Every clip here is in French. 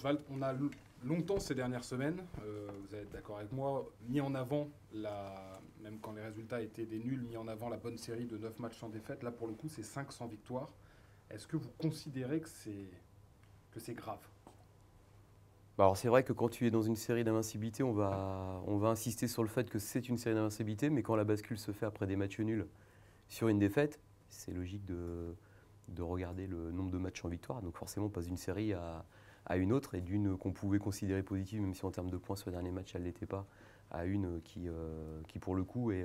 Oswald, on a longtemps ces dernières semaines, vous êtes d'accord avec moi, mis en avant, même quand les résultats étaient des nuls, mis en avant la bonne série de 9 matchs sans défaite. Là, pour le coup, c'est 5 sans victoire. Est-ce que vous considérez que c'est grave? Bah alors c'est vrai que quand tu es dans une série d'invincibilité, on va insister sur le fait que c'est une série d'invincibilité, mais quand la bascule se fait après des matchs nuls sur une défaite, c'est logique de regarder le nombre de matchs en victoire. Donc forcément, on passe d'une série à une autre, et d'une qu'on pouvait considérer positive, même si en termes de points sur le dernier match, elle ne l'était pas, à une qui pour le coup est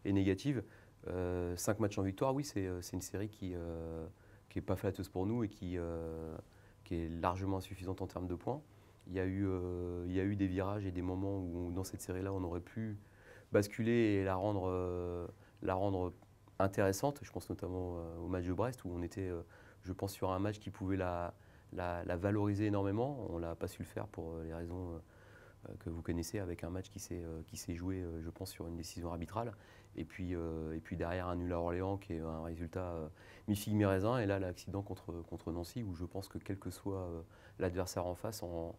négative. 5 matchs en victoire, oui, c'est une série qui n'est pas flatteuse pour nous et qui est largement insuffisante en termes de points. Il y a eu des virages et des moments où, dans cette série-là, on aurait pu basculer et la rendre intéressante. Je pense notamment au match de Brest, où on était, je pense, sur un match qui pouvait la valoriser énormément. On ne l'a pas su le faire pour les raisons que vous connaissez, avec un match qui s'est joué, je pense, sur une décision arbitrale. Et puis derrière, un nul à Orléans, qui est un résultat mi-figue mi-raisin. Et là, l'accident contre Nancy, où je pense que quel que soit l'adversaire en face, en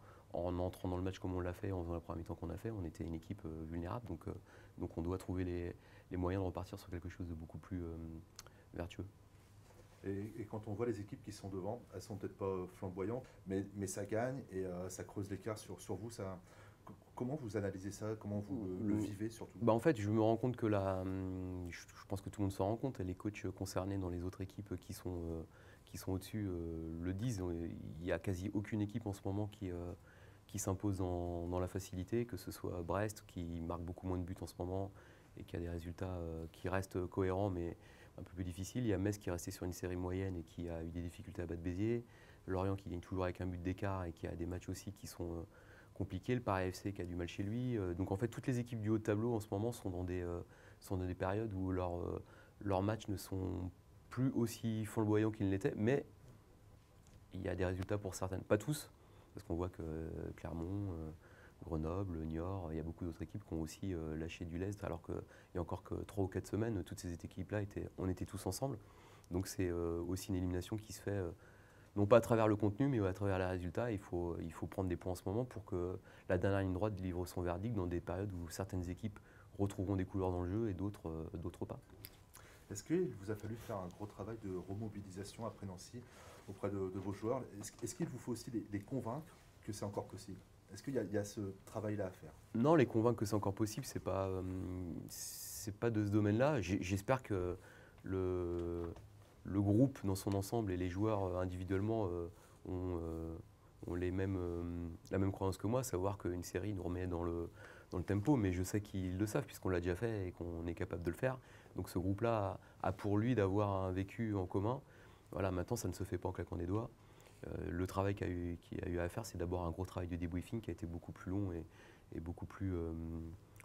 entrant dans le match comme on l'a fait, en faisant la première mi-temps qu'on a fait, on était une équipe vulnérable. Donc on doit trouver les moyens de repartir sur quelque chose de beaucoup plus vertueux. Et quand on voit les équipes qui sont devant, elles sont peut-être pas flamboyantes, mais ça gagne et ça creuse l'écart sur vous. Comment vous analysez ça? Comment vous le vivez surtout? Bah en fait, je me rends compte que je pense que tout le monde s'en rend compte, et les coachs concernés dans les autres équipes qui sont au-dessus le disent. Il n'y a quasi aucune équipe en ce moment qui s'impose dans la facilité, que ce soit Brest, qui marque beaucoup moins de buts en ce moment et qui a des résultats qui restent cohérents, mais un peu plus difficiles. Il y a Metz qui est resté sur une série moyenne et qui a eu des difficultés à battre Béziers. Lorient qui gagne toujours avec un but d'écart et qui a des matchs aussi qui sont compliqués. Le Paris FC qui a du mal chez lui. Donc en fait, toutes les équipes du haut de tableau en ce moment sont dans des périodes où leurs matchs ne sont plus aussi flamboyants qu'ils ne l'étaient, mais il y a des résultats pour certaines, pas tous, parce qu'on voit que Clermont, Grenoble, Niort, il y a beaucoup d'autres équipes qui ont aussi lâché du lest, alors qu'il y a encore que 3 ou 4 semaines, toutes ces équipes-là, on était tous ensemble. Donc c'est aussi une élimination qui se fait, non pas à travers le contenu, mais à travers les résultats. Il faut prendre des points en ce moment pour que la dernière ligne droite livre son verdict dans des périodes où certaines équipes retrouveront des couleurs dans le jeu et d'autres pas. Est-ce qu'il vous a fallu faire un gros travail de remobilisation après Nancy auprès de vos joueurs? Est-ce qu'il vous faut aussi les convaincre que c'est encore possible? Est-ce qu'il y a ce travail-là à faire? Non, les convaincre que c'est encore possible, c'est pas de ce domaine-là. J'espère que le groupe dans son ensemble et les joueurs individuellement ont la même croyance que moi, savoir qu'une série nous remet dans le tempo, mais je sais qu'ils le savent puisqu'on l'a déjà fait et qu'on est capable de le faire. Donc ce groupe-là a pour lui d'avoir un vécu en commun. Voilà, maintenant ça ne se fait pas en claquant des doigts. Le travail qu'il y a eu à faire, c'est d'abord un gros travail de debriefing qui a été beaucoup plus long et beaucoup plus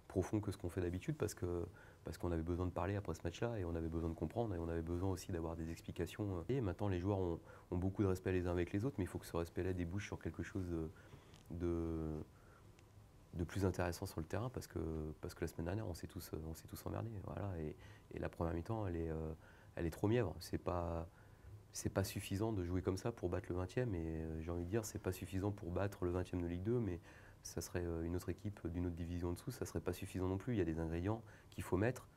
profond que ce qu'on fait d'habitude, parce qu'on avait besoin de parler après ce match-là, et on avait besoin de comprendre, et on avait besoin aussi d'avoir des explications. Et maintenant, les joueurs ont beaucoup de respect les uns avec les autres, mais il faut que ce respect-là débouche sur quelque chose de plus intéressant sur le terrain, parce que la semaine dernière, on s'est tous emmerdés. Voilà, et la première mi-temps, elle est trop mièvre. C'est pas suffisant de jouer comme ça pour battre le 20e, et j'ai envie de dire, c'est pas suffisant pour battre le 20e de Ligue 2, mais ça serait une autre équipe d'une autre division en dessous, ça serait pas suffisant non plus. Il y a des ingrédients qu'il faut mettre,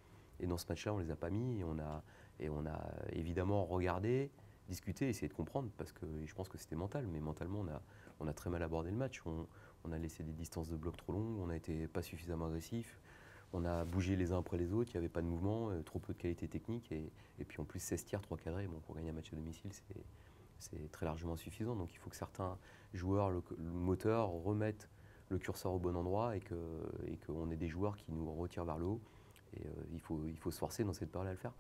et dans ce match-là, on les a pas mis, et on a évidemment regardé, discuté, essayé de comprendre, parce que je pense que c'était mental, mais mentalement, on a très mal abordé le match. On a laissé des distances de bloc trop longues, on n'a été pas suffisamment agressif. On a bougé les uns après les autres, il n'y avait pas de mouvement, trop peu de qualité technique, et puis en plus 16 tirs, 3 cadrés. Bon, pour gagner un match à domicile, c'est très largement suffisant. Donc il faut que certains joueurs, le moteur, remettent le curseur au bon endroit, et qu'on ait des joueurs qui nous retirent vers le haut. Et il faut se forcer dans cette période à le faire.